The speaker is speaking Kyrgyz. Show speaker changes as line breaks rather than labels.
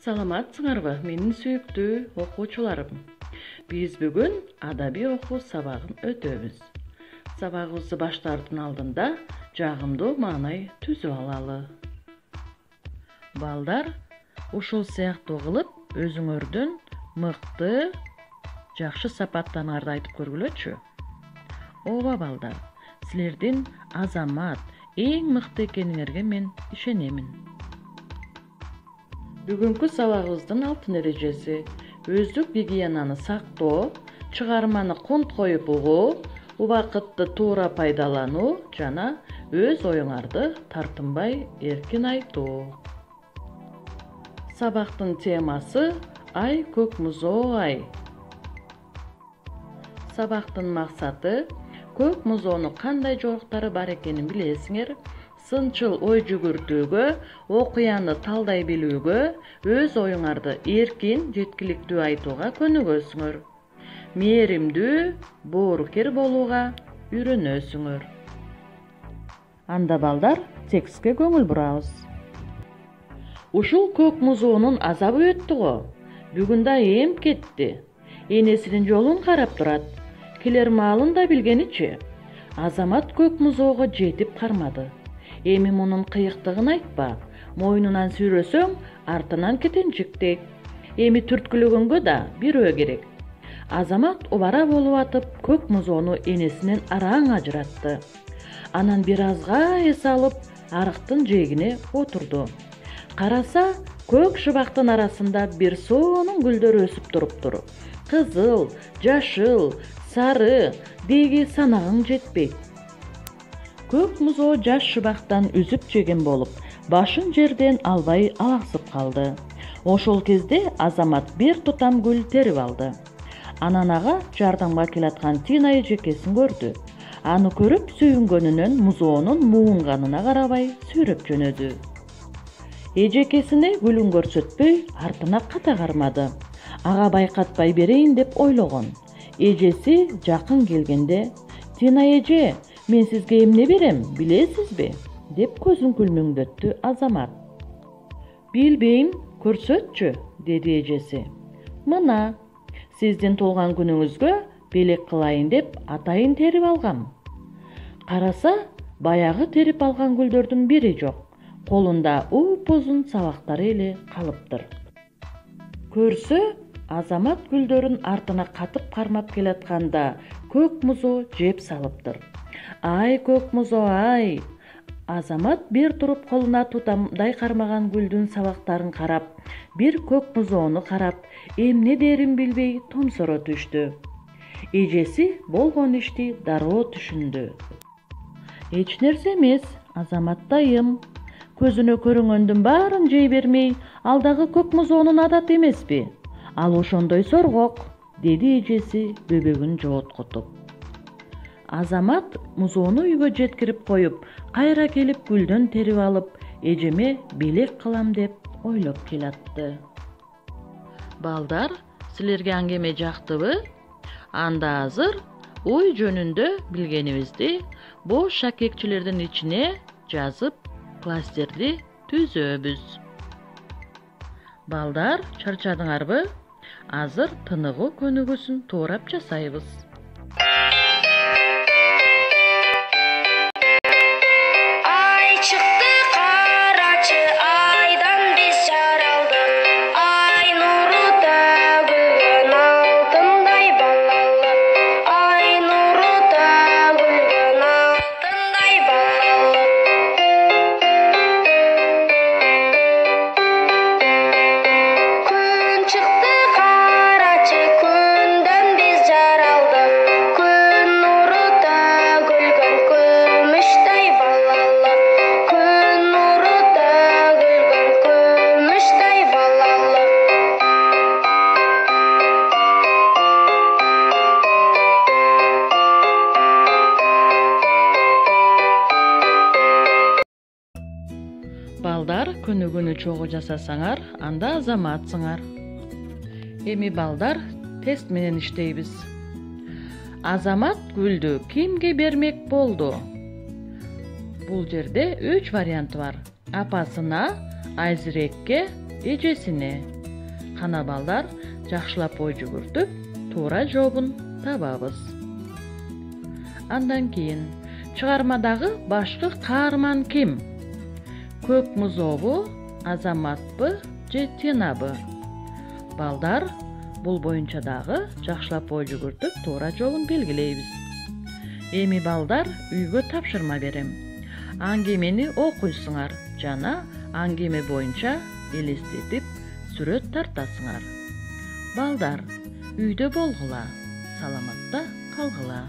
Саламатсыңарбы, менин сүйүктүү окуучуларым. Биз бүгүн адаби окуу сабагын өтөбүз. Сабагыбызды баштаардын алдында жагымдуу маанай түзүп алалы. Балдар, ушул сыяктуу кылып өзүңөрдүн мыкты, жакшы сапаттарыңарды айтып көргүлөчү. Ооба балдар, силердин азамат, эң мыкты экениңерге мен ишенемин. Бүгүнкү сабагыбыздын алтын эрежеси өздүк гигиенаны сактоо, чыгарманы кунт коюп угуу, убакытты туура пайдалануу жана өз оюңарды тартынбай эркин айтуу. Сабактын темасы ай көк музоо ай. Сабактын максаты көк музоонун кандай жоруктары бар экенин билесиңер, сынчыл ой жүгүртүүгө, окуяны талдай билүүгө, өз оюңарды эркин, жеткиликтүү айтууга көнүгөсүңөр. Мээримдүү, боорукер болууга үйрөнөсүңөр. Анда балдар, текстке көңүл бурабыз. Ушул көк музоонун азабы өттү го. Бүгүн да эм кетти. Энесинин жолун карап турат. Келер маалын да билгеничи. Азамат көк музоого жетип кармады. Эми мунун кыйыктыгын айтпа. Мойнунан сүйрөсөң, артынан кетенчиктей. Эми түрткүлөгөнгө да бирөө керек. Азамат убара болуп атып, көк музоону энесинен араң ажыратты. Анан бир азга эс алып, арыктын жээгине отурду. Караса, көк шыбактын арасында бир сонун гүлдөр өсүп туруптур. Кызыл, жашыл, сары, деги санагың жетпейт. Көк музоо жаш шыбактан үзүп жеген болуп, башын жерден албай алаксып калды. Ошол кезде Азамат бир тутам гүл терип алды. Анан ага жардамга келаткан Тина эжекесин көрдү. Аны көрүп сүйүнгөнүнөн музоонун муунганына карабай сүйрөп жөнөдү. Эжекесине гүлүн көрсөтпөй, артына ката кармады. Ага байкатпай берейин деп ойлогон. Эжеси жакын келгенде, «Тина эже, мен сизге эмне берем, билесизби?» деп көзүн күлмөңдөттү Азамат. «Билбейм, көрсөтчү», деди эжеси. «Мына, сиздин туулган күнүңүзгө белек кылайын деп атайын терип алгам». Караса, баягы терип алган гүлдөрдүн бири жок. Колунда упузун сабактары эле калыптыр. Көрсө, Азамат гүлдөрүн артына катып кармап келатканда көк музоо жеп салыптыр. «Ай көк музоо ай!» Азамат бир туруп колуна тутамдай кармаган гүлдүн сабактарын карап, бир көк музоону карап, эмне дерин билбей томсоро түштү. Эжеси болгон ишти дароо түшүндү. «Эч нерсе эмес, Азамат дайым. Көзүнө көрүнгөндүн баарын жей бермей, алдагы көк музоонун адаты эмеспи? Ал ошондой соргок», деди эжеси бөбөгүн жооткотуп. Азамат музоону үйгө жеткирип коюп, кайра келип гүлдөн терип алып, эжеме белек кылам деп ойлоп келатты. Балдар, силерге аңгеме жактыбы? Анда азыр ой жөнүндө билгенибизди бош шакекчилердин ичине жазып, кластерди түзөбүз. Балдар, чарчадыңарбы? Азыр тыныгуу көнүгүүсүн туурап жасайбыз. Балдар, көнүгүүнү чогуу жасасаңар, анда азаматсыңар. Эми балдар, тест менен иштейбиз. Азамат гүлдү кимге бермек болду? Бул жерде 3 вариант бар. Апасына, Айзирекке, эжесине. Кана балдар жакшылап ой жүгүртүп, туура жообун табабыз. Андан кийин чыгармадагы башкы каарман ким? Көк музобу, Азаматпы же Тинабы? Балдар бул боюнча дагы жакшылап ой жүгүртүп, туура жообун белгилейбиз. Эми балдар үйгө тапшырма берем. Аңгемени окуйсуңар жана аңгеме боюнча элестетип сүрөт тартасыңар. Балдар, үйдө болгула, саламатта калгыла.